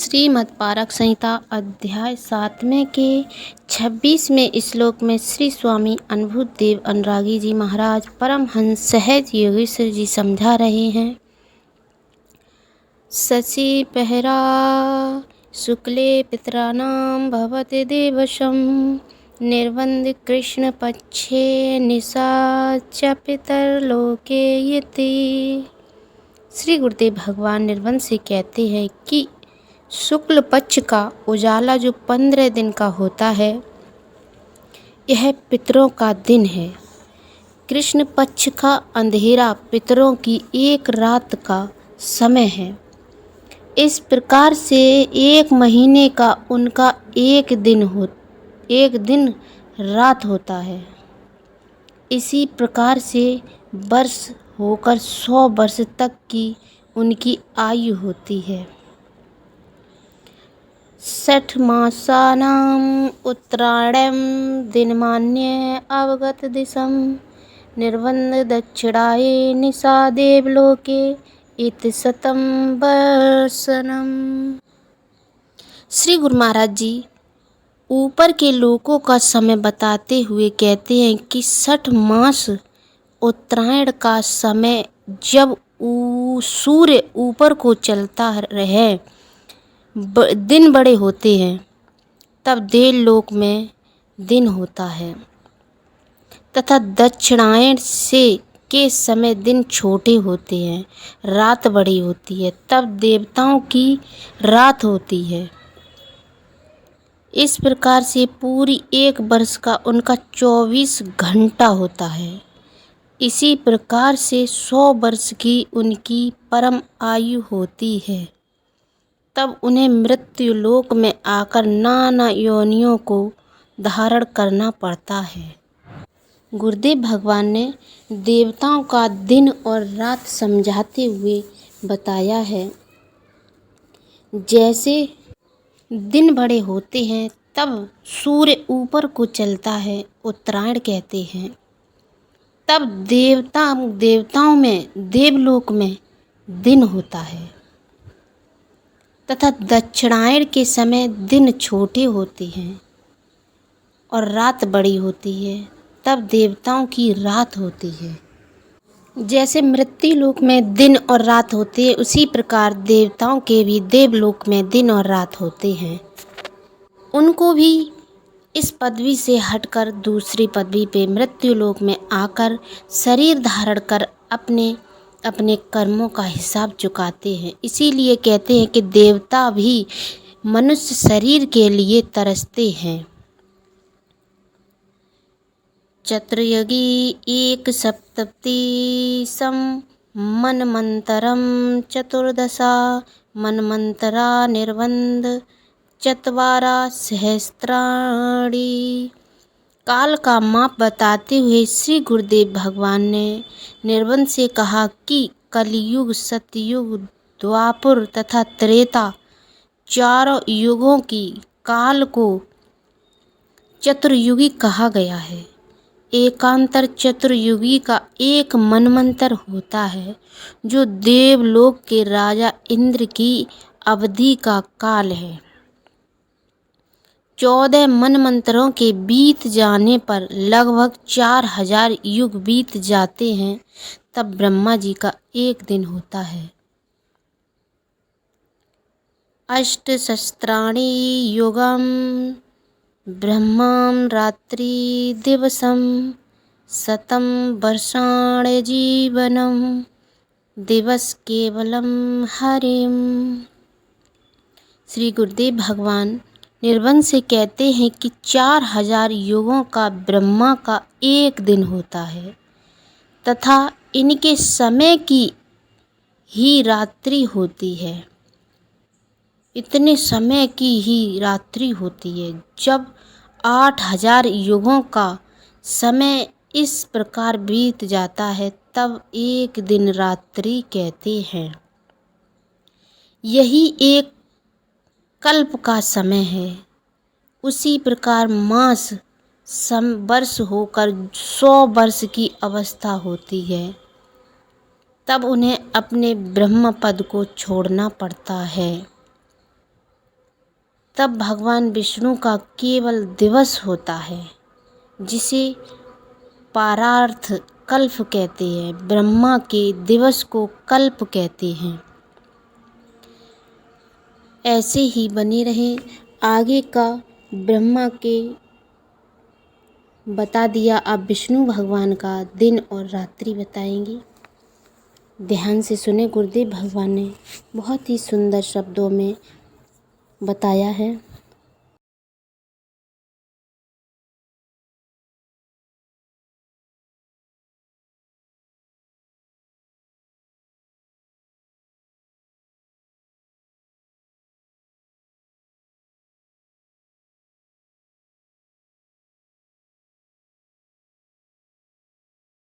श्रीमद् संहिता अध्याय 7वें के 26वें श्लोक में श्री स्वामी अनुभूतिदेव अनुरागी जी महाराज परमहंस सहज योगेश्वर जी समझा रहे हैं। शशि पहरा शुक्ले पितराणां भवति दिवसं निर्बन्ध कृष्ण पक्षे निशा च पितरलोके यति। श्री गुरुदेव भगवान निर्बंध से कहते हैं कि शुक्ल पक्ष का उजाला जो 15 दिन का होता है, यह पितरों का दिन है। कृष्ण पक्ष का अंधेरा पितरों की एक रात का समय है। इस प्रकार से एक महीने का उनका एक दिन रात होता है। इसी प्रकार से वर्ष होकर 100 वर्ष तक की उनकी आयु होती है। 60 मासानां उत्तरायणं दिनमान्ये अवगत दिशं निर्बन्ध दक्षिणाये निशा देवलोके इति शतं वर्षनम्। श्री गुरु महाराज जी ऊपर के लोकों का समय बताते हुए कहते हैं कि 60 मास उत्तरायण का समय जब सूर्य ऊपर को चलता रहे, दिन बड़े होते हैं, तब देवलोक में दिन होता है तथा दक्षिणायन के समय दिन छोटे होते हैं, रात बड़ी होती है, तब देवताओं की रात होती है। इस प्रकार से पूरी एक वर्ष का उनका 24 घंटा होता है। इसी प्रकार से 100 वर्ष की उनकी परम आयु होती है। तब उन्हें मृत्यु लोक में आकर नाना योनियों को धारण करना पड़ता है। गुरुदेव भगवान ने देवताओं का दिन और रात समझाते हुए बताया है। जैसे दिन बड़े होते हैं तब सूर्य ऊपर को चलता है, उत्तरायण कहते हैं। तब देवताओं में देवलोक में दिन होता है तथा दक्षिणायन के समय दिन छोटे होते हैं और रात बड़ी होती है, तब देवताओं की रात होती है। जैसे मृत्यु लोक में दिन और रात होती है, उसी प्रकार देवताओं के भी देवलोक में दिन और रात होते हैं। उनको भी इस पदवी से हटकर दूसरी पदवी पे मृत्यु लोक में आकर शरीर धारण कर अपने अपने कर्मों का हिसाब चुकाते हैं। इसीलिए कहते हैं कि देवता भी मनुष्य शरीर के लिए तरसते हैं। चतुर्युगी एक सप्ततिसं मनमंतरं चतुर्दशा मनमंतरा निर्बन्ध चत्वारा सहस्त्राणि। काल का माप बताते हुए श्री गुरुदेव भगवान ने निर्बंध से कहा कि कलयुग, सतयुग, द्वापर तथा त्रेता चारों युगों की काल को चतुर्युगी कहा गया है। एकांतर चतुर्युगी का एक मनमंत्र होता है, जो देवलोक के राजा इंद्र की अवधि का काल है। 14 मनमंत्रों के बीत जाने पर लगभग 4000 युग बीत जाते हैं, तब ब्रह्मा जी का एक दिन होता है। 8 सहस्राणि युगं ब्रह्मं रात्रि दिवसं शतं वर्षाणि जीवनं दिवस केवलम हरिम। श्री गुरुदेव भगवान निर्बंध से कहते हैं कि 4000 युगों का ब्रह्मा का एक दिन होता है तथा इनके समय की ही रात्रि होती है। इतने समय की ही रात्रि होती है। जब 8000 युगों का समय इस प्रकार बीत जाता है, तब एक दिन रात्रि कहते हैं। यही एक कल्प का समय है। उसी प्रकार मास वर्ष होकर 100 वर्ष की अवस्था होती है, तब उन्हें अपने ब्रह्म पद को छोड़ना पड़ता है। तब भगवान विष्णु का केवल दिवस होता है, जिसे पारार्थ कल्प कहते हैं। ब्रह्मा के दिवस को कल्प कहते हैं। ऐसे ही बने रहें। आगे का ब्रह्मा के बता दिया, अब विष्णु भगवान का दिन और रात्रि बताएंगे। ध्यान से सुने, गुरुदेव भगवान ने बहुत ही सुंदर शब्दों में बताया है।